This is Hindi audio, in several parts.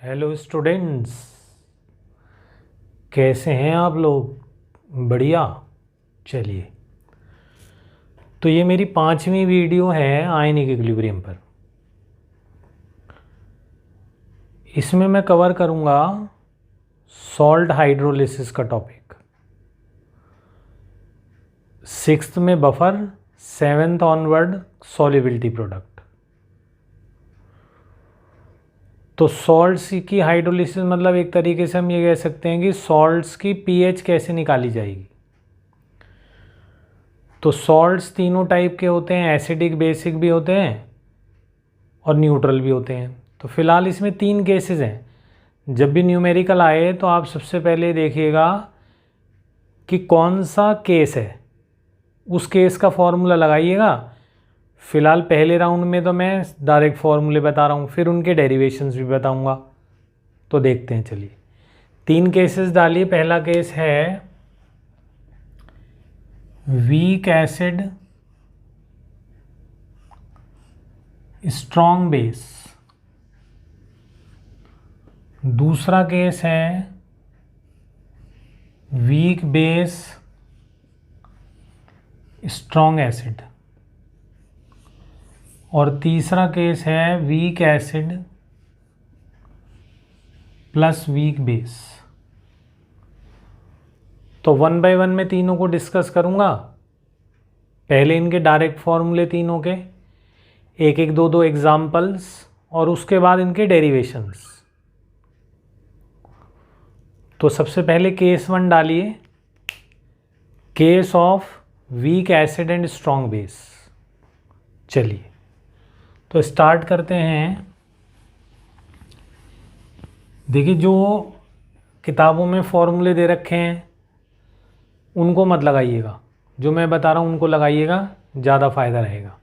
हेलो स्टूडेंट्स, कैसे हैं आप लोग? बढ़िया। चलिए, तो ये मेरी 5वीं वीडियो है आयनिक इक्विलिब्रियम पर। इसमें मैं कवर करूँगा सॉल्ट हाइड्रोलिसिस का टॉपिक। 6th में buffer, 7th onward solubility product. तो सॉल्ट्स की हाइड्रोलिसिस मतलब एक तरीके से हम ये कह सकते हैं कि सॉल्ट्स की पीएच कैसे निकाली जाएगी। तो सॉल्ट्स तीनों टाइप के होते हैं, एसिडिक, बेसिक भी होते हैं और न्यूट्रल भी होते हैं। तो फिलहाल इसमें 3 केसेस हैं। जब भी न्यूमेरिकल आए तो आप सबसे पहले देखिएगा कि कौन सा केस है, उस केस का फॉर्मूला लगाइएगा। फिलहाल पहले राउंड में तो मैं डायरेक्ट फॉर्मूले बता रहा हूँ, फिर उनके डेरिवेशंस भी बताऊँगा। तो देखते हैं, चलिए 3 केसेस डालिए। पहला केस है वीक एसिड स्ट्रॉन्ग बेस। दूसरा केस है वीक बेस स्ट्रॉन्ग एसिड। और तीसरा केस है weak acid plus weak base. तो 1 बाय 1 में तीनों को डिस्कस करूंगा। पहले इनके डायरेक्ट फॉर्मूले तीनों के, एक एक दो दो एग्जाम्पल्स, और उसके बाद इनके डेरिवेशंस। तो सबसे पहले केस 1 डालिए, case of weak acid and strong base. चलिए तो स्टार्ट करते हैं। देखिए, जो किताबों में फॉर्मूले दे रखे हैं उनको मत लगाइएगा, जो मैं बता रहा हूँ उनको लगाइएगा, ज़्यादा फायदा रहेगा।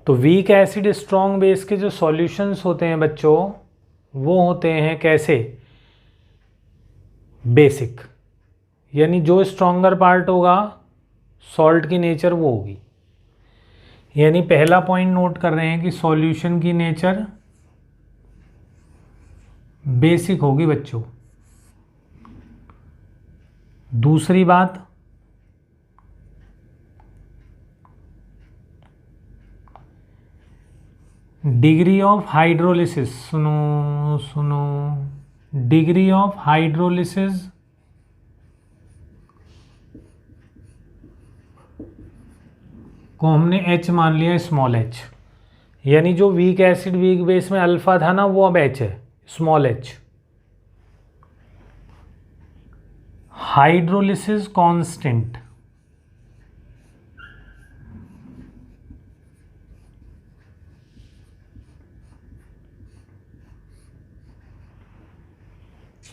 तो वीक एसिड स्ट्रॉन्ग बेस के जो सॉल्यूशंस होते हैं बच्चों, वो होते हैं कैसे? बेसिक, यानी जो स्ट्रॉन्गर पार्ट होगा सॉल्ट की नेचर वो होगी। यानी पहला पॉइंट नोट कर रहे हैं कि सॉल्यूशन की नेचर बेसिक होगी बच्चों। दूसरी बात, डिग्री ऑफ हाइड्रोलिसिस, सुनो, डिग्री ऑफ हाइड्रोलिसिस को हमने H मान लिया, स्मॉल h। यानी जो वीक एसिड वीक बेस में अल्फा था ना, वो अब H है, स्मॉल h। हाइड्रोलिसिस कांस्टेंट,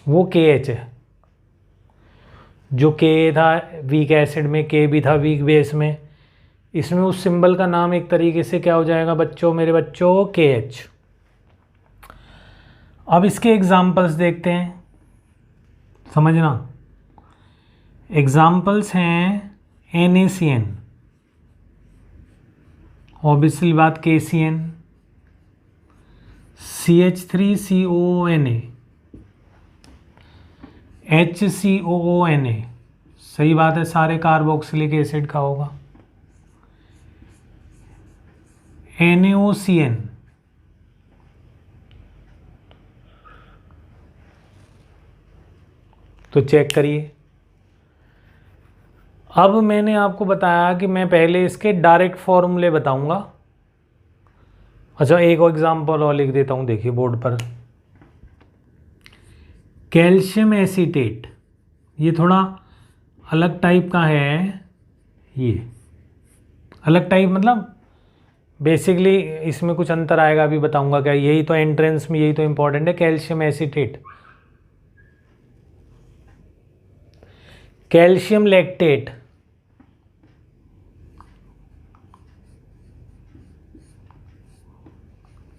वो KH है। जो K था वीक एसिड में, K भी था वीक बेस में, इसमें उस सिंबल का नाम एक तरीके से क्या हो जाएगा बच्चों, मेरे बच्चों, KH। अब इसके एग्जाम्पल्स देखते हैं, समझना। एग्जाम्पल्स हैं NaCN, ऑब्वियसली बात KCN, CH3COONA, HCOONA, सही बात है, सारे कार्बोक्सिलिक एसिड का होगा। NaOCN, तो चेक करिए। अब मैंने आपको बताया कि मैं पहले इसके डायरेक्ट फॉर्मूले बताऊंगा। अच्छा, एक और एग्जांपल और लिख देता हूं, देखिए बोर्ड पर। कैल्शियम एसीटेट, ये थोड़ा अलग टाइप का है। ये अलग टाइप मतलब बेसिकली इसमें कुछ अंतर आएगा, अभी बताऊंगा क्या। यही तो एंट्रेंस में, यही तो इंपॉर्टेंट है, कैल्शियम एसीटेट। कैल्शियम लैक्टेट,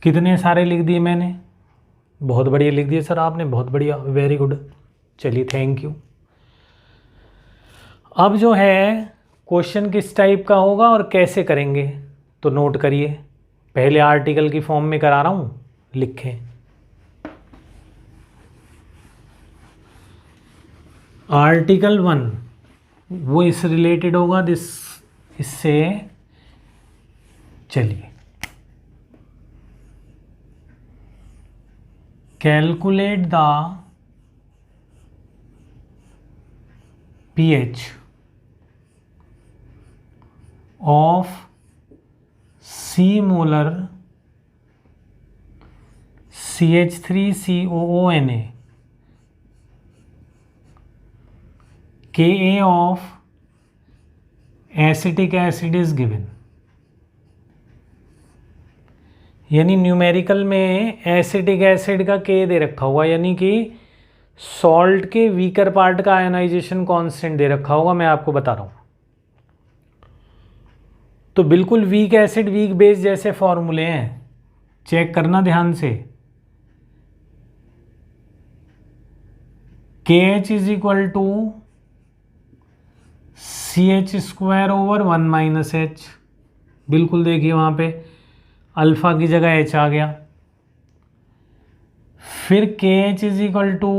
कितने सारे लिख दिए मैंने? बहुत बढ़िया लिख दिए सर आपने, बहुत बढ़िया, वेरी गुड। चलिए, थैंक यू। अब जो है क्वेश्चन किस टाइप का होगा और कैसे करेंगे, तो नोट करिए। पहले आर्टिकल की फॉर्म में करा रहा हूँ, लिखें। आर्टिकल 1 वो इस रिलेटेड होगा इससे। चलिए, calculate the pH of C molar CH3COONA Ka of acetic acid is given। यानी न्यूमेरिकल में एसिटिक एसिड का K दे रखा होगा, यानी कि सॉल्ट के वीकर पार्ट का आयनाइजेशन कांस्टेंट दे रखा होगा, मैं आपको बता रहा हूं। तो बिल्कुल वीक एसिड वीक बेस जैसे फॉर्मूले हैं, चेक करना ध्यान से। KH is equal to CH square over 1 minus H। बिल्कुल देखिए वहां पे अल्फा की जगह H आ गया। फिर KH इज इक्वल टू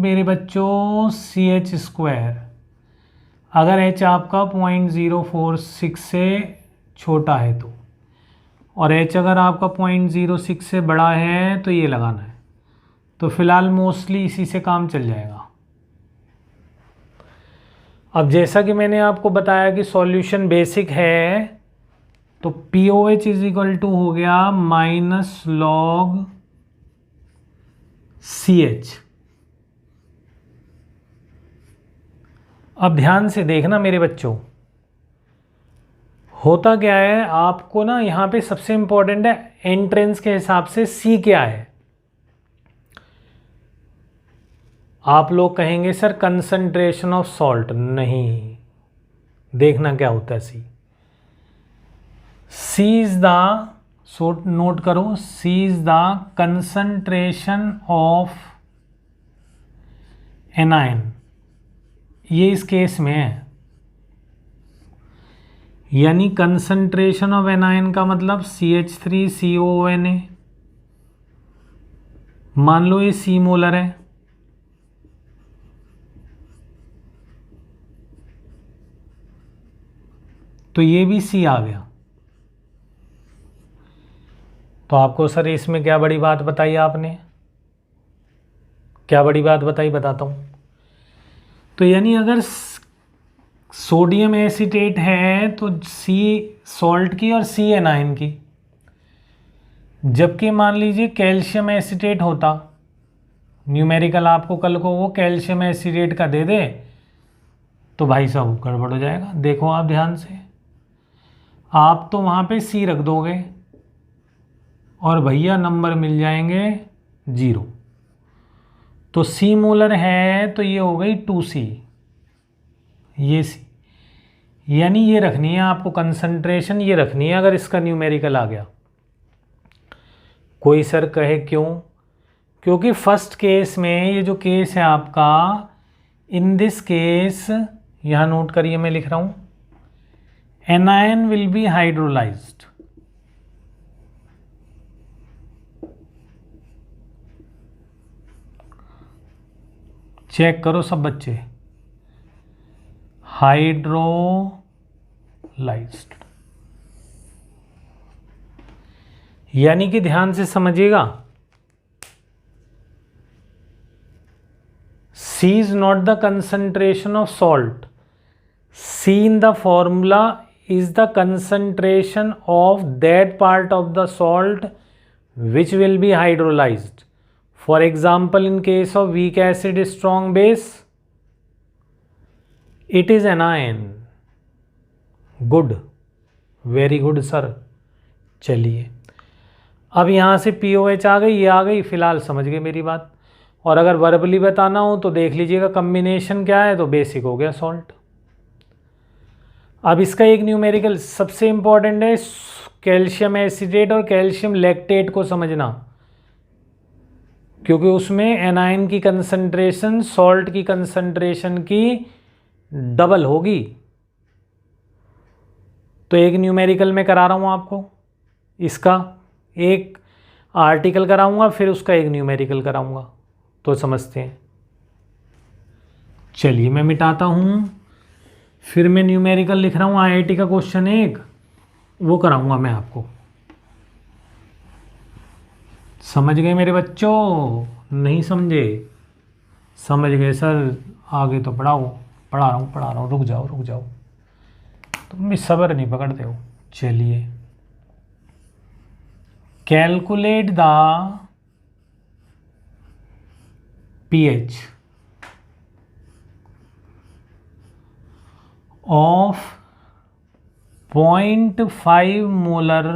मेरे बच्चों CH स्क्वायर, अगर H आपका 0.046 से छोटा है तो, और H अगर आपका 0.06 से बड़ा है तो ये लगाना है। तो फिलहाल मोस्टली इसी से काम चल जाएगा। अब जैसा कि मैंने आपको बताया कि सॉल्यूशन बेसिक है, तो POH इज इक्वल टू हो गया माइनस लॉग CH। अब ध्यान से देखना मेरे बच्चों, होता क्या है आपको ना, यहां पे सबसे इंपॉर्टेंट है एंट्रेंस के हिसाब से C क्या है। आप लोग कहेंगे सर कंसंट्रेशन ऑफ सॉल्ट, नहीं, देखना क्या होता है C is the, so note करो, C is the concentration of anion. ये इस केस में है, यानी कंसंट्रेशन ऑफ एनायन का मतलब CH3COONA। मान लो ये C मोलर है, तो ये भी C आ गया। तो आपको सर इसमें क्या बड़ी बात बताई आपने, क्या बड़ी बात बताई, बताता हूं। तो यानी अगर सोडियम एसीटेट है तो C सॉल्ट की और C एनायन की, जबकि मान लीजिए कैल्शियम एसीटेट होता, न्यूमेरिकल आपको कल को वो कैल्शियम एसीटेट का दे दे तो भाई साहब गड़बड़ हो जाएगा। देखो आप ध्यान से, आप तो वहाँ पे C रख दोगे और भैया नंबर मिल जाएंगे 0। तो C मोलर है तो ये हो गई 2C, ये C, यानी ये रखनी है आपको कंसंट्रेशन, ये रखनी है अगर इसका न्यूमेरिकल आ गया। कोई सर कहे क्यों, क्योंकि फर्स्ट केस में ये जो केस है आपका, इन दिस केस, यहाँ नोट करिए मैं लिख रहा हूँ, anion will be hydrolyzed. Check करो सब बच्चे, हाइड्रोलाइज्ड, यानी कि ध्यान से समझिएगा, C is not the concentration of salt. C in the formula is the concentration of that part of the salt which will be hydrolyzed. For example, in case of weak acid strong base, it is anion. Good, very good sir। चलिए, अब यहाँ से POH आ गई, ये आ गई, फिलहाल समझ गए मेरी बात। और अगर वर्बली बताना हो तो देख लीजिएगा कम्बिनेशन क्या है, तो बेसिक हो गया सॉल्ट। अब इसका एक न्यूमेरिकल सबसे इंपॉर्टेंट है, कैल्शियम एसीटेट और कैल्शियम लैक्टेट को समझना, क्योंकि उसमें एनायन की कंसंट्रेशन सॉल्ट की कंसंट्रेशन की डबल होगी। तो एक न्यूमेरिकल में करा रहा हूँ आपको, इसका एक आर्टिकल कराऊंगा, फिर उसका एक न्यूमेरिकल कराऊंगा, तो समझते हैं। चलिए मैं मिटाता हूँ, फिर मैं न्यूमेरिकल लिख रहा हूँ। आईआईटी का क्वेश्चन एक वो कराऊंगा मैं आपको। समझ गए मेरे बच्चों? नहीं समझे? समझ गए सर, आगे तो पढ़ा रहा हूँ, रुक जाओ, तुम भी सब्र नहीं पकड़ते हो। चलिए, calculate the pH of 0.5 molar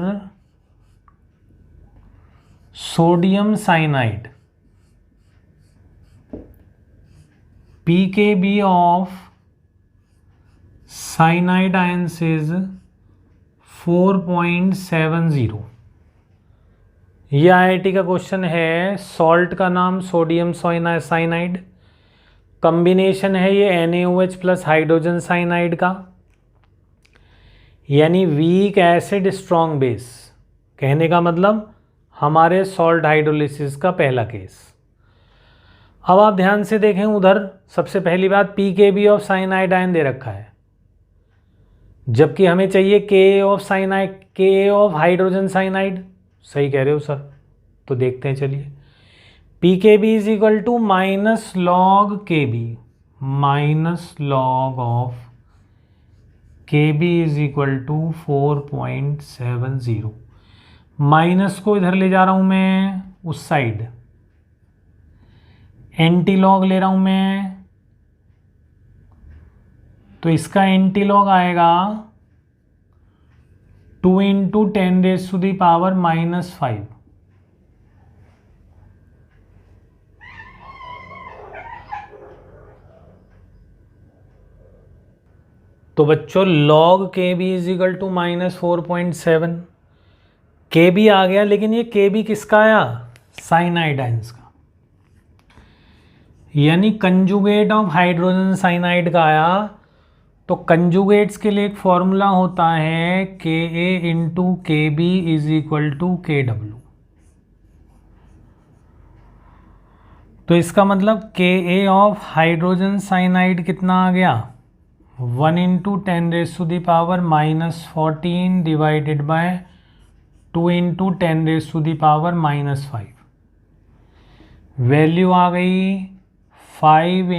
sodium cyanide, pKb of cyanide ions is 4.70। ये आईआईटी का क्वेश्चन है। सॉल्ट का नाम सोडियम साइनाइड, कॉम्बिनेशन है ये NaOH प्लस हाइड्रोजन साइनाइड का, यानी वीक एसिड स्ट्रॉन्ग बेस। कहने का मतलब हमारे सॉल्ट हाइड्रोलिसिस का पहला केस। अब आप ध्यान से देखें उधर, सबसे पहली बात pKb ऑफ साइनाइड आयन दे रखा है, जबकि हमें चाहिए Ka ऑफ हाइड्रोजन साइनाइड। सही कह रहे हो सर, तो देखते हैं। चलिए, pKb is equal to minus log of Kb is equal to 4.70। Minus को इधर ले जा रहा हूं मैं, उस साइड एंटी लॉग ले रहा हूं मैं, तो इसका एंटी लॉग आएगा 2 × 10⁻⁻⁵। तो बच्चों log Kb is equal to -4.7। Kb आ गया, लेकिन ये Kb किसका आया? साइनाइड आयंस का, यानी कंजुगेट ऑफ हाइड्रोजन साइनाइड का आया। तो कंजुगेट्स के लिए एक फॉर्मूला होता है Ka × Kb is equal to Kw। तो इसका मतलब Ka ऑफ हाइड्रोजन साइनाइड कितना आ गया? 1 × 10⁻⁻14 डिवाइडेड बाय 2 × 10⁻⁻5। वैल्यू आ गई 5 ×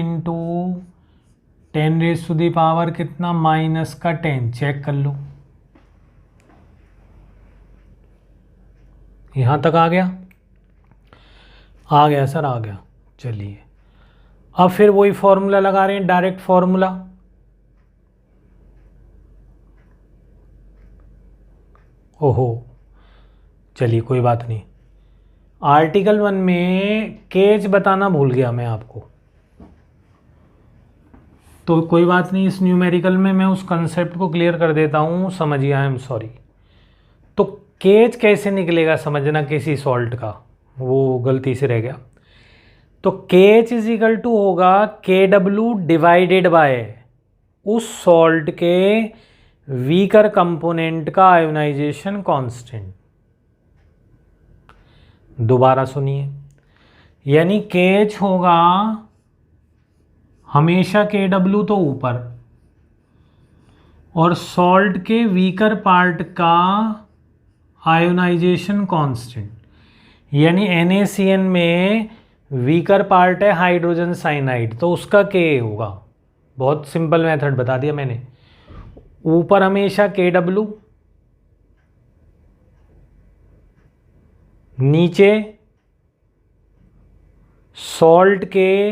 10⁻⁻ कितना? -10। चेक कर लो, यहां तक आ गया? आ गया सर, आ गया। चलिए, अब फिर वही फॉर्मूला लगा रहे हैं, डायरेक्ट फॉर्मूला। ओहो, चलिए कोई बात नहीं। आर्टिकल 1 में केज बताना भूल गया मैं आपको, तो कोई बात नहीं, इस न्यूमेरिकल में मैं उस कंसेप्ट को क्लियर कर देता हूँ। समझिए, आई एम सॉरी। तो केज कैसे निकलेगा समझना किसी सॉल्ट का, वो गलती से रह गया। तो केच इज इक्वल टू होगा KW डिवाइडेड बाय उस सॉल्ट के वीकर कंपोनेंट का आयोनाइजेशन कांस्टेंट। दोबारा सुनिए, यानी केच होगा हमेशा KW तो ऊपर, और सॉल्ट के वीकर पार्ट का आयोनाइजेशन कांस्टेंट, यानी NaCN में वीकर पार्ट है हाइड्रोजन साइनाइड, तो उसका Ka होगा। बहुत सिंपल मेथड बता दिया मैंने। ऊपर हमेशा KW, नीचे सॉल्ट के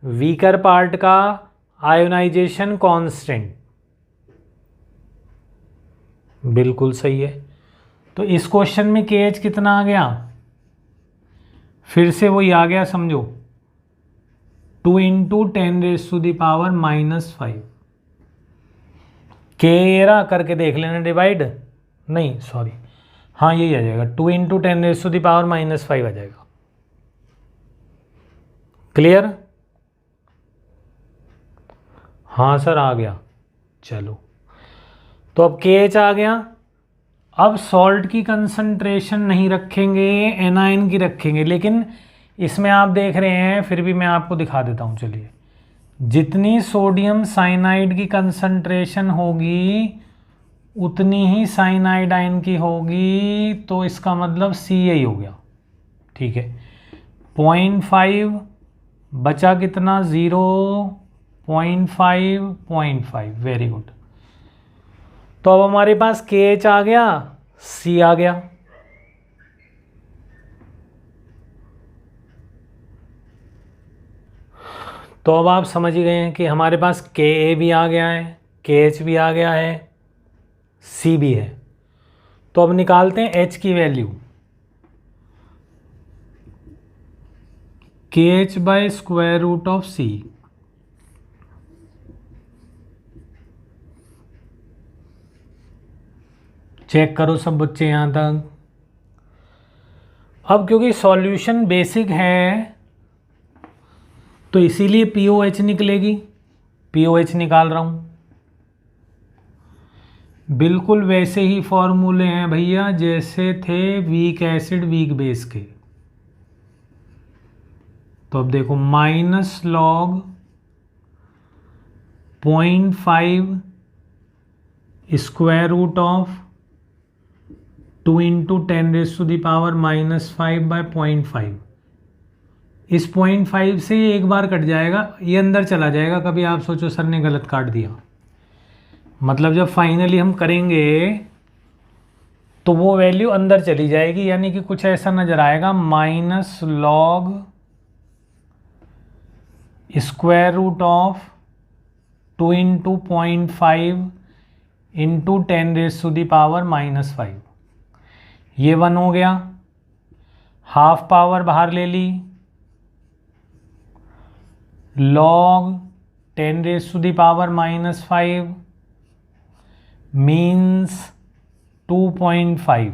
वीकर पार्ट का आयोनाइजेशन कांस्टेंट। बिल्कुल सही है। तो इस क्वेश्चन में KH कितना आ गया? फिर से वही आ गया, समझो 2 × 10⁻⁻5। केरा करके देख लेना, डिवाइड नहीं, सॉरी, हाँ यही आ जाएगा, 2 × 10⁻⁻5 आ जाएगा। क्लियर? हाँ सर, आ गया। चलो, तो अब KH आ गया। अब सॉल्ट की कंसंट्रेशन नहीं रखेंगे, एनायन की रखेंगे, लेकिन इसमें आप देख रहे हैं, फिर भी मैं आपको दिखा देता हूँ। चलिए, जितनी सोडियम साइनाइड की कंसंट्रेशन होगी उतनी ही साइनाइड आयन की होगी, तो इसका मतलब Ca हो गया। ठीक है, 0.5 बचा कितना, 0.5 0.5, वेरी गुड। तो अब हमारे पास KH आ गया, C आ गया। तो अब आप समझ ही गए हैं कि हमारे पास Ka भी आ गया है, KH भी आ गया है, C भी है। तो अब निकालते हैं H की value. KH by square root of C। Check करो सब बच्चे यहाँ तक। अब क्योंकि सॉल्यूशन बेसिक है तो इसीलिए POH निकलेगी, POH निकाल रहा हूँ। बिल्कुल वैसे ही फॉर्मूले हैं भैया जैसे थे वीक एसिड वीक बेस के। तो अब देखो minus log 0.5 square root of 2 into 10⁻⁻⁵ by 0.5। इस 0.5 से ये एक बार कट जाएगा, ये अंदर चला जाएगा। कभी आप सोचो सर ने गलत काट दिया, मतलब जब फाइनली हम करेंगे तो वो वैल्यू अंदर चली जाएगी, यानी कि कुछ ऐसा नजर आएगा minus log square root of 2 into 0.5 into 10⁻⁻⁵। ये 1 हो गया, हाफ पावर बाहर ले ली, लॉग 10⁻⁻⁵ मीन्स 2.5।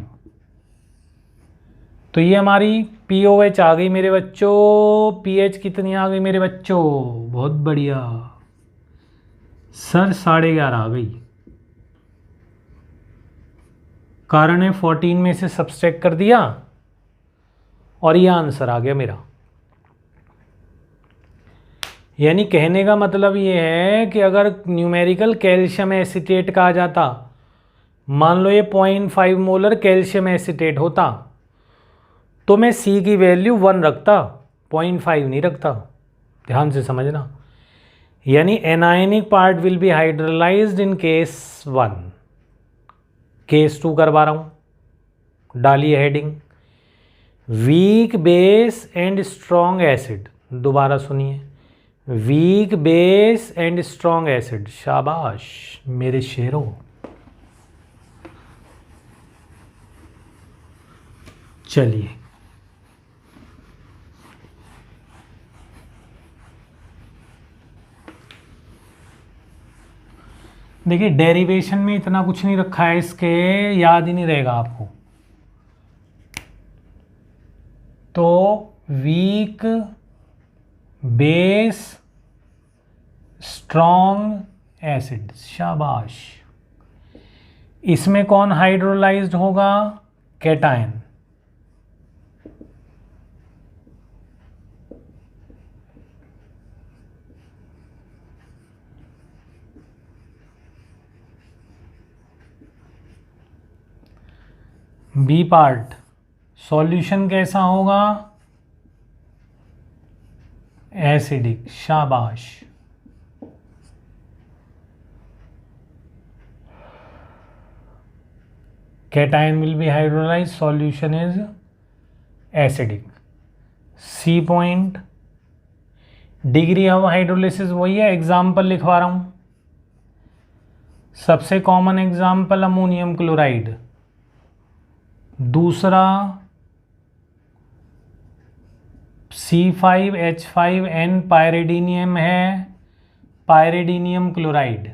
तो ये हमारी POH आ गई मेरे बच्चों। pH कितनी आ गई मेरे बच्चों, बहुत बढ़िया सर, 11.5 आ गई। कारण है 14 में से सब्सट्रैक्ट कर दिया और ये आंसर आ गया मेरा। यानी कहने का मतलब ये है कि अगर न्यूमेरिकल कैल्शियम एसीटेट का आ जाता, मान लो ये 0.5 मोलर कैल्शियम एसीटेट होता, तो मैं C की वैल्यू 1 रखता, 0.5 नहीं रखता। ध्यान से समझना। यानी anionic part will be hydrolysed in case 1। Case 2 करवा रहा हूँ, डालिए heading weak base and strong acid. दोबारा सुनिए, weak base and strong acid. शाबाश मेरे शेरों। चलिए देखिए, डेरिवेशन में इतना कुछ नहीं रखा है, इसके याद ही नहीं रहेगा आपको। तो वीक बेस स्ट्रॉन्ग एसिड, शाबाश। इसमें कौन हाइड्रोलाइज्ड होगा, कैटायन। बी पार्ट सॉल्यूशन कैसा होगा, एसिडिक, शाबाश। Cation will be hydrolyse, solution is acidic. C point degree of hydrolysis वही है, एग्जाम्पल लिखवा रहा हूं। सबसे कॉमन एग्जाम्पल अमोनियम क्लोराइड, दूसरा C5H5N पायरिडीनियम है, पायरिडीनियम क्लोराइड।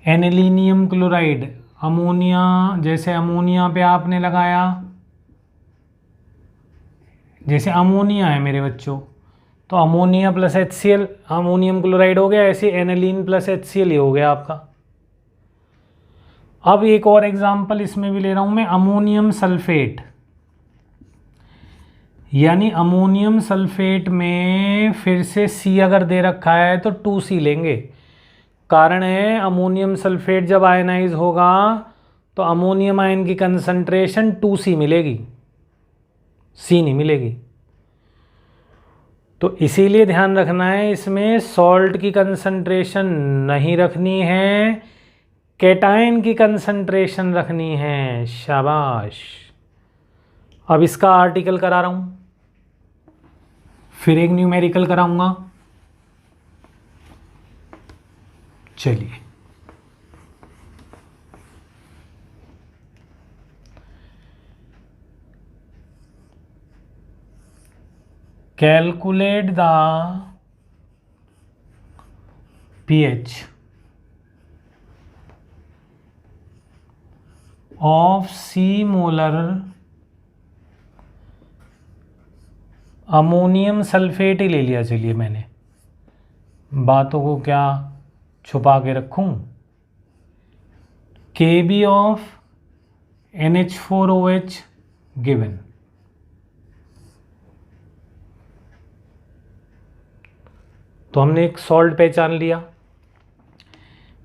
एनिलीनियम क्लोराइड, अमोनिया, जैसे अमोनिया पे आपने लगाया, जैसे अमोनिया है मेरे बच्चों, तो ammonia plus HCl ammonium chloride हो गया, ऐसे एनिलीन प्लस HCl ही हो गया आपका। अब एक और एग्जांपल इसमें भी ले रहा हूं मैं, अमोनियम सल्फेट। यानी अमोनियम सल्फेट में फिर से C अगर दे रखा है तो 2C लेंगे। कारण है अमोनियम सल्फेट जब आयनाइज होगा तो अमोनियम आयन की कंसंट्रेशन 2C मिलेगी, C नहीं मिलेगी। तो इसीलिए ध्यान रखना है इसमें सॉल्ट की कंसंट्रेशन नहीं रखनी है, कैटायन की कंसंट्रेशन रखनी है। शाबाश। अब इसका आर्टिकल करा रहा हूं, फिर एक न्यूमेरिकल कराऊंगा। चलिए, calculate the pH of C molar ammonium sulphate ही ले लिया। चलिए, मैंने बातों को क्या छुपा के रखूं। Kb of NH4OH given. तो हमने एक सॉल्ट पहचान लिया।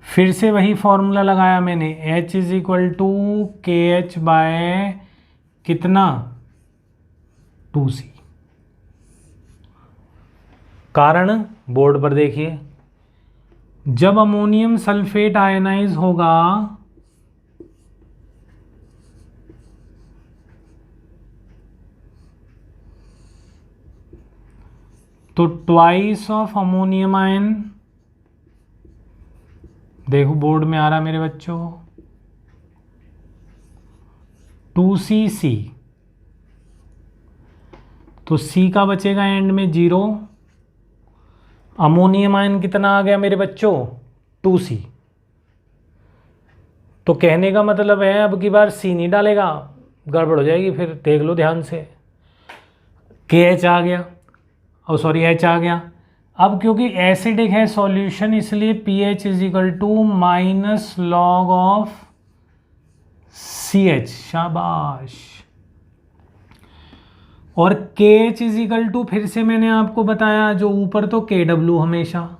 फिर से वही फॉर्मूला लगाया मैंने, H is equal to KH by कितना 2C। कारण बोर्ड पर देखिए, जब अमोनियम सल्फेट आयनाइज होगा तो ट्वाइस ऑफ अमोनियम आयन, देखो बोर्ड में आ रहा मेरे बच्चों, 2CC। तो C का बचेगा एंड में 0। अमोनियम आयन कितना आ गया मेरे बच्चों 2C। तो कहने का मतलब है अब की बार C नहीं डालेगा, गड़बड़ हो जाएगी। फिर देख लो ध्यान से, KH आ गया, और सॉरी H आ गया। अब क्योंकि एसिडिक है सॉल्यूशन इसलिए pH is equal to minus log of CH। शाबाश। और KH इज इक्वल टू, फिर से मैंने आपको बताया, जो ऊपर तो KW हमेशा,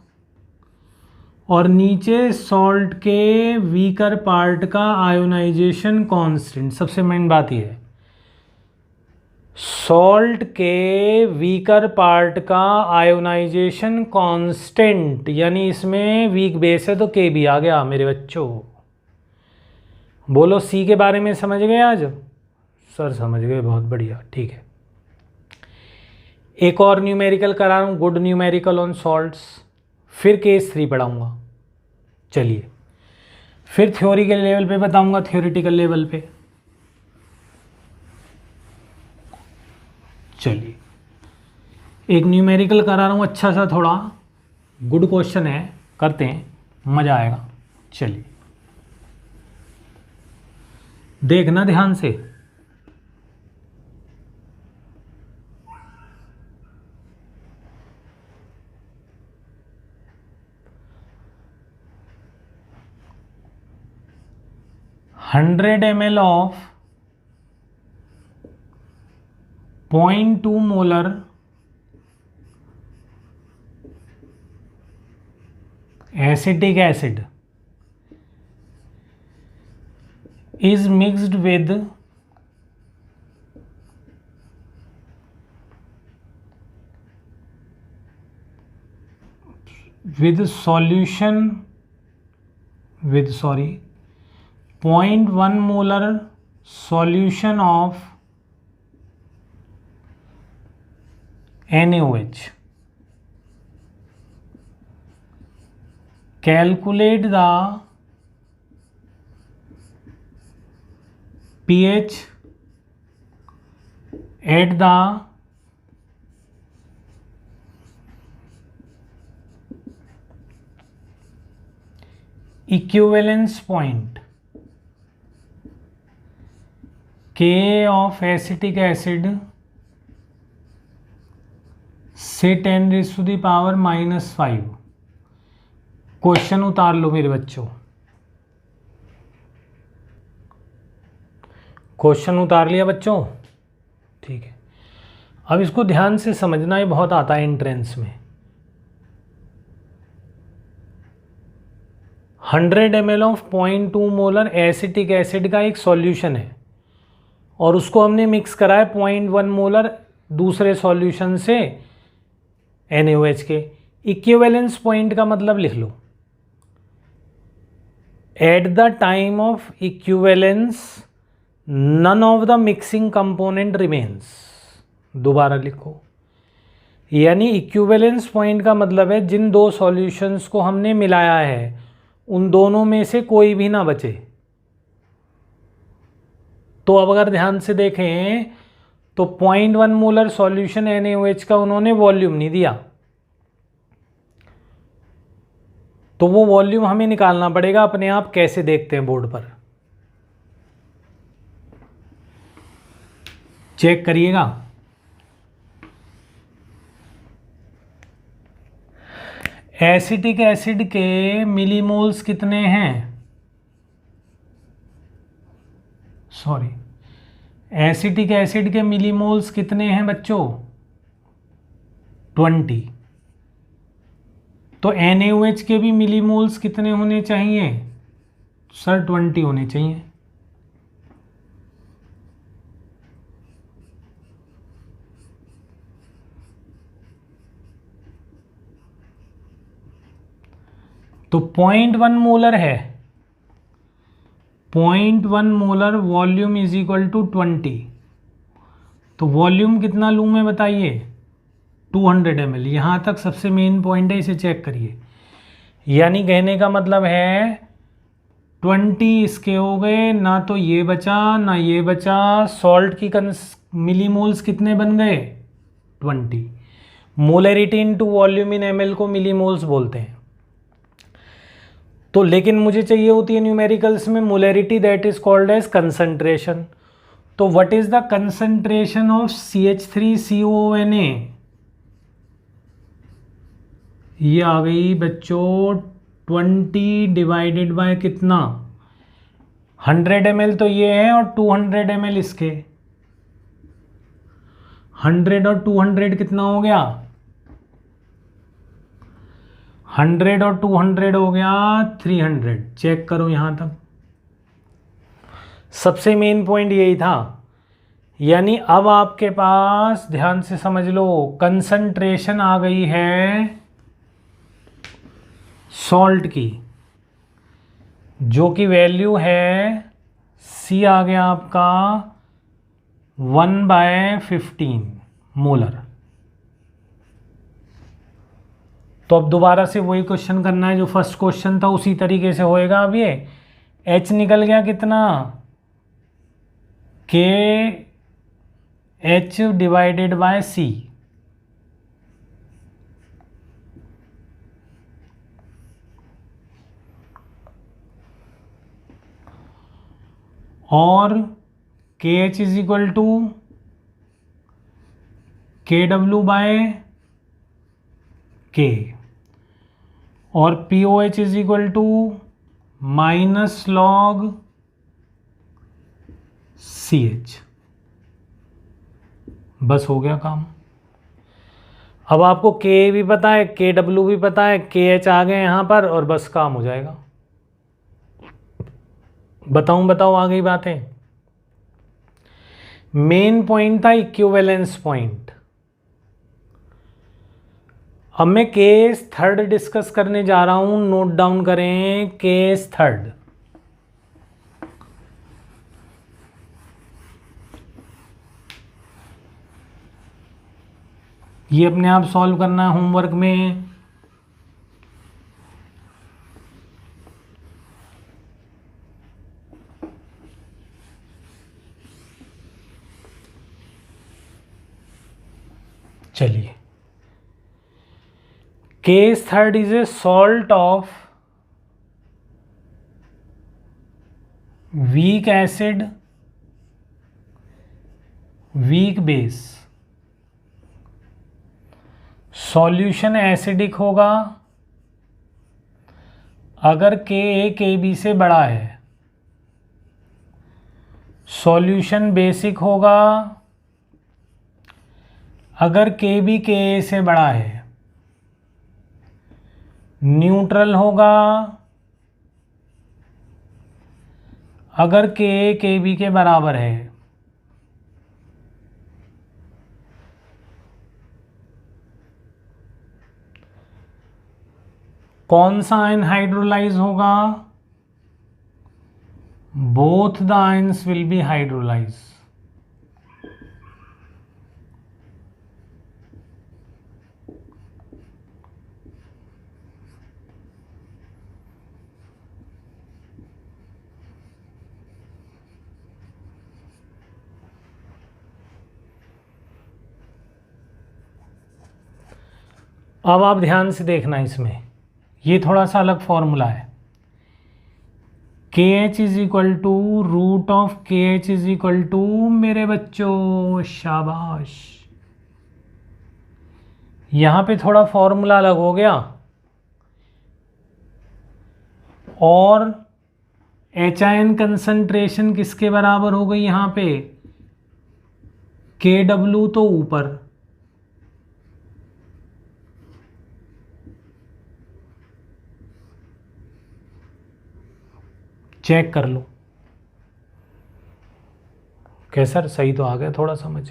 और नीचे सॉल्ट के वीकर पार्ट का आयोनाइजेशन कांस्टेंट। सबसे मेन बात यह है, सॉल्ट के वीकर पार्ट का आयोनाइजेशन कांस्टेंट, यानी इसमें वीक बेस है तो के भी आ गया मेरे बच्चों। बोलो सी के बारे में समझ गए आज? सर समझ गए, बहुत बढ़िया, ठीक है। एक और न्यूमेरिकल करा रहा हूँ, गुड न्यूमेरिकल ऑन सॉल्ट्स, फिर केस 3 पढ़ाऊँगा। चलिए, फिर थ्योरी के लेवल पे बताऊँगा, थ्योरेटिकल लेवल पे। चलिए, एक न्यूमेरिकल करा रहा हूँ अच्छा सा, थोड़ा गुड क्वेश्चन है, करते हैं, मज़ा आएगा। चलिए देखना ध्यान से। $100 ml of 0.2 molar acetic acid is mixed with solution with 0.1 molar solution of NaOH. Calculate the pH at the equivalence point Ka of acetic acid से 10⁻⁻⁵। क्वेश्चन उतार लो मेरे बच्चों, क्वेश्चन उतार लिया बच्चों, ठीक है। अब इसको ध्यान से समझना, ये बहुत आता है एंट्रेंस में। 100 ml of 0.2 molar acetic acid का एक सॉल्यूशन है और उसको हमने मिक्स करा है 0.1 मोलर दूसरे सॉल्यूशन से NaOH के। इक्विवेलेंस पॉइंट का मतलब लिख लो, at the time of equivalence none of the mixing component remains. दोबारा लिखो, यानी इक्विवेलेंस पॉइंट का मतलब है जिन दो सॉल्यूशंस को हमने मिलाया है उन दोनों में से कोई भी ना बचे। तो अब अगर ध्यान से देखें तो 0.1 मोलर सॉल्यूशन NaOH का उन्होंने वॉल्यूम नहीं दिया, तो वो वॉल्यूम हमें निकालना पड़ेगा अपने आप। कैसे देखते हैं बोर्ड पर, चेक करिएगा। एसिटिक एसिड के मिलीमोल्स कितने हैं, सॉरी, एसिटिक एसिड के मिलीमोल्स कितने हैं बच्चों, 20। तो NaOH के भी मिलीमोल्स कितने होने चाहिए सर, 20 होने चाहिए। तो 0.1 मोलर है, 0.1 molar volume is equal to 20। तो वॉल्यूम कितना लूँ मैं बताइए, 200 ml। यहाँ तक सबसे मेन पॉइंट है, इसे चेक करिए। यानी कहने का मतलब है 20 इसके हो गए, ना तो ये बचा ना ये बचा। सॉल्ट की मिलीमोल्स कितने बन गए, 20। मोलरिटी इनटू वॉल्यूम इन ml को मिलीमोल्स बोलते हैं। तो लेकिन मुझे चाहिए होती है न्यूमेरिकल्स में molarity, that is called as concentration. तो what is the concentration of CH3CONA, ये आ गई बच्चों 20 डिवाइडेड बाय कितना, 100 ml तो ये है और 200 ml इसके। 100 और 200 कितना हो गया, 100 और 200 हो गया 300। चेक करो यहाँ तक। सबसे मेन पॉइंट यही था। यानी अब आपके पास ध्यान से समझ लो, कंसंट्रेशन आ गई है सॉल्ट की, जो कि वैल्यू है C आ गया आपका 1/15 मोलर। तो अब दोबारा से वही क्वेश्चन करना है जो फर्स्ट क्वेश्चन था, उसी तरीके से होएगा। अब ये H निकल गया कितना, KH डिवाइडेड बाय C। और KH is equal to KW by K। और POH is equal to minus log CH। बस हो गया काम। अब आपको K भी पता है, KW भी पता है, KH आ गए यहाँ पर और बस काम हो जाएगा। बताओ आ गई बातें। मेन पॉइंट था इक्विवेलेंस पॉइंट। अब मैं केस थर्ड डिस्कस करने जा रहा हूं, नोट डाउन करें केस थर्ड। ये अपने आप सॉल्व करना है होमवर्क में। चलिए, case third is a salt of weak acid weak base. Solution acidic होगा अगर Ka से बड़ा है। सॉल्यूशन बेसिक होगा अगर के बी के ए से बड़ा है, न्यूट्रल होगा अगर के ए के बी के बराबर है। कौन सा आयन हाइड्रोलाइज होगा? Both the ions will be hydrolyse. अब आप ध्यान से देखना, इसमें ये थोड़ा सा अलग फॉर्मूला है। K H is equal to root of K H is equal to, मेरे बच्चों शाबाश, यहां पे थोड़ा फॉर्मूला अलग हो गया। और एच आयन कंसंट्रेशन किसके बराबर हो गई यहां पे? के डब्ल्यू तो ऊपर, चेक कर लो। कैसा सही तो आ गया थोड़ा समझ।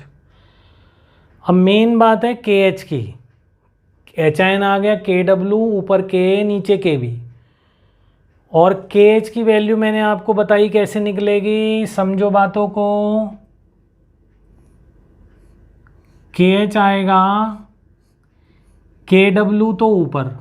अब मेन बात है के एच की। एच आयन आ गया, के डब्ल्यू ऊपर के ए नीचे के बी, और के एच की वैल्यू मैंने आपको बताई कैसे निकलेगी, समझो बातों को। के एच आएगा, के डब्ल्यू तो ऊपर,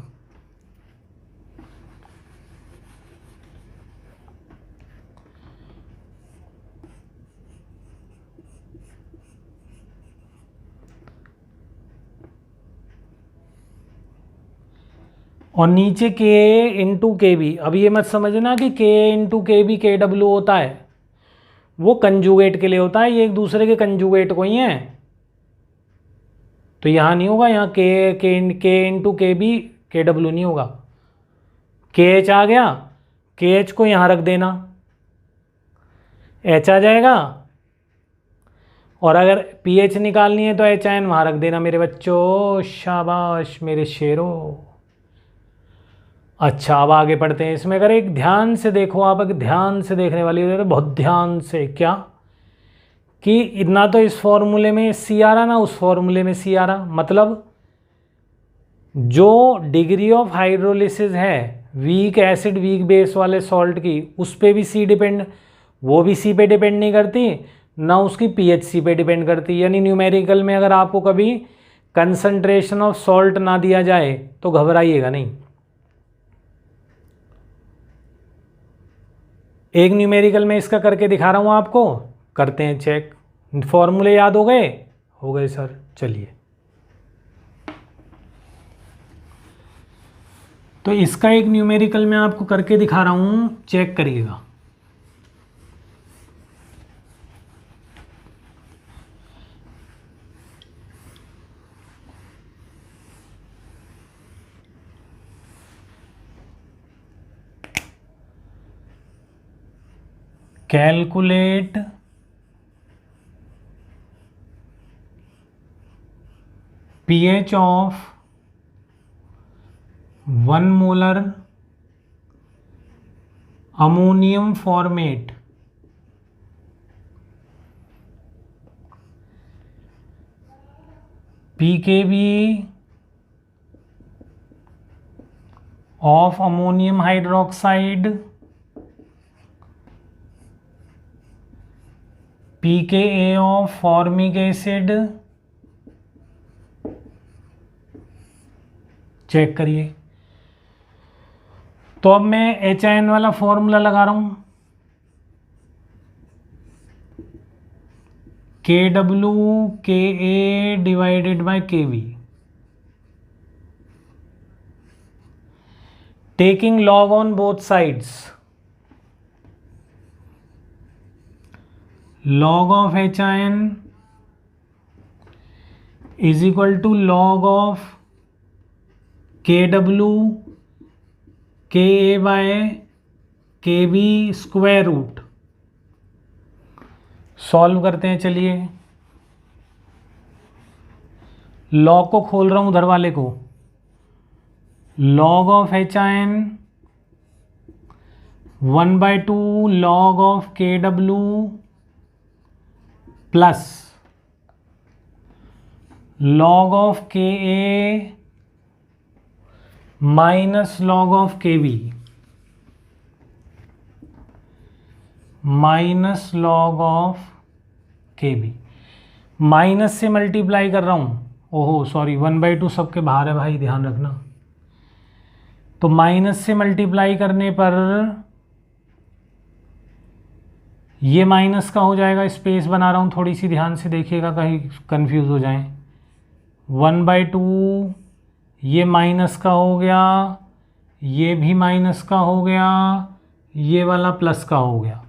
और नीचे के ए इंटू के बी। अब ये मत समझना कि के ए इंटू के बी के डब्ल्यू होता है, वो कंजुगेट के लिए होता है, ये एक दूसरे के कंजुगेट को ही हैं। तो यहाँ नहीं होगा, यहाँ के इंटू के बी के डब्ल्यू नहीं होगा। के एच आ गया, के एच को यहाँ रख देना, एच आ जाएगा, और अगर पी एच निकालनी है तो एच आयन वहाँ रख देना मेरे बच्चों। शाबाश मेरे शेरों। अच्छा अब आगे पढ़ते हैं। इसमें अगर एक ध्यान से देखो, आप अगर ध्यान से देखने वाली हो तो बहुत ध्यान से, क्या कि ना तो इस फॉर्मूले में सी आ रहा ना उस फॉर्मूले में सी आ रहा, मतलब जो डिग्री ऑफ हाइड्रोलिसिस है वीक एसिड वीक बेस वाले सॉल्ट की, उस पर भी सी डिपेंड, वो भी सी पे डिपेंड नहीं करती, ना उसकी पीएच सी पे डिपेंड करती। यानी न्यूमेरिकल में अगर आपको कभी कंसंट्रेशन ऑफ सॉल्ट ना दिया जाए तो घबराइएगा नहीं। एक न्यूमेरिकल में इसका करके दिखा रहा हूँ आपको, करते हैं चेक। फॉर्मूले याद हो गए? हो गए सर, चलिए। तो इसका एक न्यूमेरिकल में आपको करके दिखा रहा हूँ, चेक करिएगा। Calculate pH of 1 molar ammonium formate pKb of ammonium hydroxide pKa of formic acid, check करिए। तो अब मैं एच आई एन वाला फॉर्मूला लगा रहा हूं, K W K A divided by K V, taking log on both sides, log of HIN is equal to log of KW KA by KB square root. Solve करते हैं, चलिए। लॉग को खोल रहा हूँ उधर वाले को, log of HIN 1/2 log of KW plus log of KA minus log of KB minus log of KB। Minus से मल्टीप्लाई कर रहा हूँ, ओहो सॉरी 1/2 सबके बाहर है भाई, ध्यान रखना। तो माइनस से मल्टीप्लाई करने पर ये माइनस का हो जाएगा, स्पेस बना रहा हूँ, थोड़ी सी ध्यान से देखिएगा कहीं कंफ्यूज हो जाएं। 1/2 ये माइनस का हो गया, ये भी माइनस का हो गया, ये वाला प्लस का हो गया।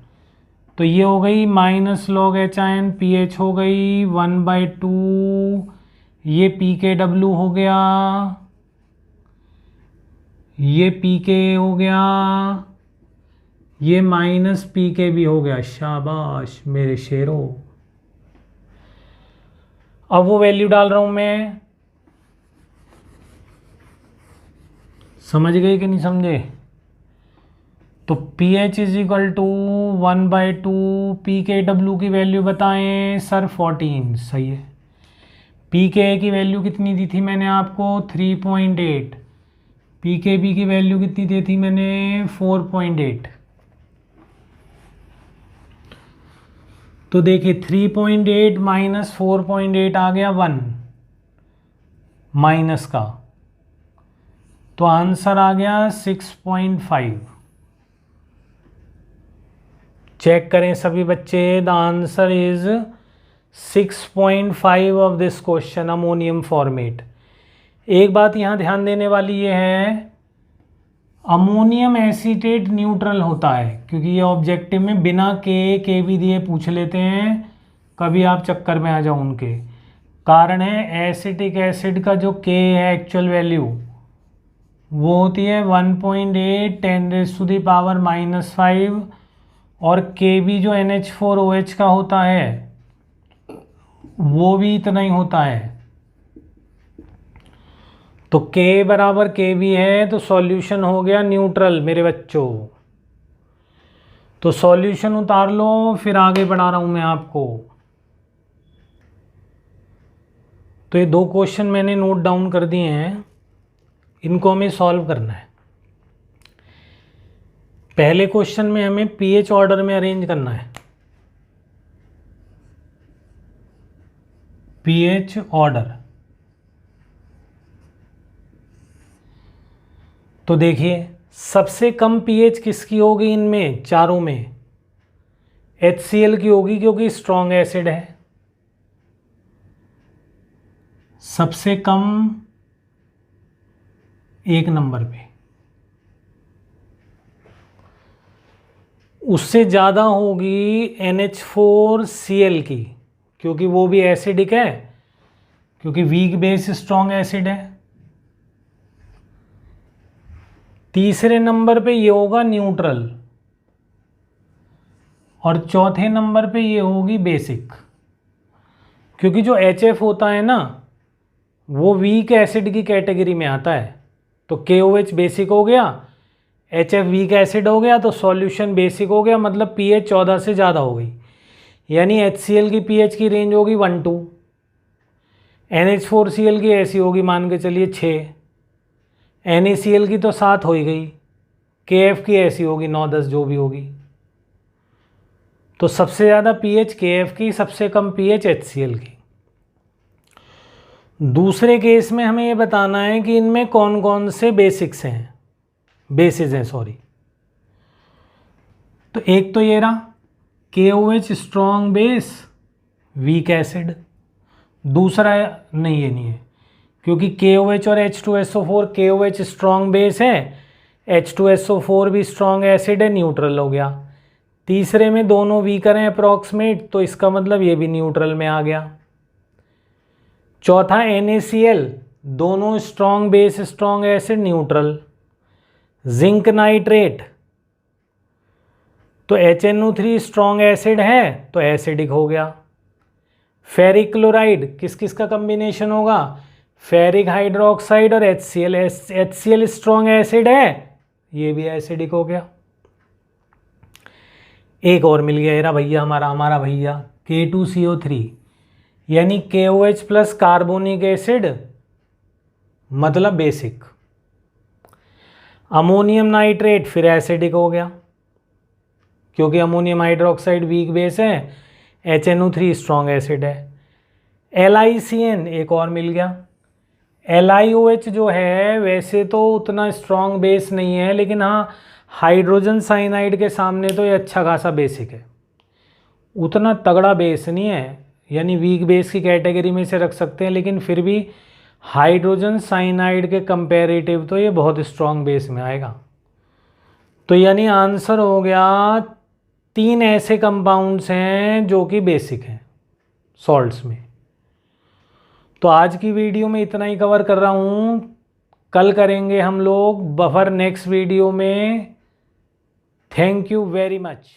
तो ये हो गई माइनस log HIN PH हो गई 1/2, ये PKW हो गया, ये PK हो गया, ये माइनस PK भी हो गया। शाबाश मेरे शेरों। अब वो वैल्यू डाल रहा हूं मैं, समझ गए कि नहीं समझे? तो PH is equal to 1/2 PKW की वैल्यू बताएं सर 14, सही है। PK की वैल्यू कितनी दी थी मैंने आपको 3.8, PKB की वैल्यू कितनी दी थी मैंने 4.8। तो देखिए 3.8 माइनस 4.8 आ गया 1 माइनस का, तो आंसर आ गया 6.5। चेक करें सभी बच्चे, the answer is 6.5 of this question, ammonium format. एक बात यहाँ ध्यान देने वाली ये है, अमोनियम एसीटेट न्यूट्रल होता है, क्योंकि ये ऑब्जेक्टिव में बिना के भी दिए पूछ लेते हैं, कभी आप चक्कर में आ जाओ उनके। कारण है एसिटिक एसिड का जो के है एक्चुअल वैल्यू वो होती है 1.8 10⁻⁻⁵, और के भी जो NH4OH का होता है वो भी इतना ही होता है। तो K बराबर के भी है, तो सॉल्यूशन हो गया न्यूट्रल मेरे बच्चों। तो सॉल्यूशन उतार लो, फिर आगे बढ़ा रहा हूं मैं आपको। तो ये 2 क्वेश्चन मैंने नोट डाउन कर दिए हैं, इनको हमें सॉल्व करना है। पहले क्वेश्चन में हमें पीएच ऑर्डर में अरेंज करना है, पीएच ऑर्डर। तो देखिए सबसे कम पीएच किसकी होगी इनमें चारों में? HCl की होगी, क्योंकि स्ट्रॉन्ग एसिड है। सबसे कम 1 नंबर पे, उससे ज़्यादा होगी NH4Cl की, क्योंकि वो भी एसिडिक है, क्योंकि वीक बेस स्ट्रॉन्ग एसिड है। तीसरे नंबर पे ये होगा न्यूट्रल, और चौथे नंबर पे ये होगी बेसिक, क्योंकि जो HF होता है ना वो वीक एसिड की कैटेगरी में आता है। तो KOH बेसिक हो गया, HF वीक एसिड हो गया, तो सॉल्यूशन बेसिक हो गया, मतलब pH 14 से ज़्यादा हो गई, यानी HCl की pH की रेंज होगी 1-2, NH4Cl की ऐसी होगी मान के चलिए 6, NaCl की तो 7 हो ही गई, KF की ऐसी होगी 9-10 जो भी होगी। तो सबसे ज़्यादा pH KF की, सबसे कम pH HCl की। दूसरे केस में हमें ये बताना है कि इनमें कौन कौन से बेसिक्स हैं, बेसिस हैं सॉरी। तो एक तो ये रहा KOH strong base weak acid, दूसरा नहीं, ये नहीं है, क्योंकि KOH और H2SO4, KOH स्ट्रॉन्ग बेस है, H2SO4 भी स्ट्रॉन्ग एसिड है, न्यूट्रल हो गया। तीसरे में दोनों वीकर हैं अप्रॉक्सीमेट, तो इसका मतलब ये भी न्यूट्रल में आ गया। चौथा NaCl, दोनों strong base strong acid, neutral. Zinc nitrate, तो HNO3 स्ट्रॉन्ग एसिड है तो एसिडिक हो गया। फेरिक क्लोराइड किस किस का कम्बिनेशन होगा? फेरिक हाइड्रोक्साइड और HCl। HCl स्ट्रॉन्ग एसिड है, ये भी एसिडिक हो गया। एक और मिल गया एरा भैया, हमारा भैया K2CO3, यानी KOH प्लस कार्बोनिक एसिड, मतलब बेसिक। अमोनियम नाइट्रेट फिर एसिडिक हो गया, क्योंकि अमोनियम हाइड्रोक्साइड वीक बेस है, HNO3 स्ट्रॉन्ग एसिड है। LiCN एक और मिल गया। LiOH जो है वैसे तो उतना स्ट्रॉन्ग बेस नहीं है, लेकिन हाँ हाइड्रोजन साइनाइड के सामने तो ये अच्छा खासा बेसिक है, उतना तगड़ा बेस नहीं है, यानी वीक बेस की कैटेगरी में से रख सकते हैं, लेकिन फिर भी हाइड्रोजन साइनाइड के कंपैरेटिव तो ये बहुत स्ट्रॉन्ग बेस में आएगा। तो यानी आंसर हो गया 3 ऐसे कंपाउंड्स हैं जो कि बेसिक हैं सॉल्ट्स में। तो आज की वीडियो में इतना ही कवर कर रहा हूँ, कल करेंगे हम लोग बफर नेक्स्ट वीडियो में। Thank you very much.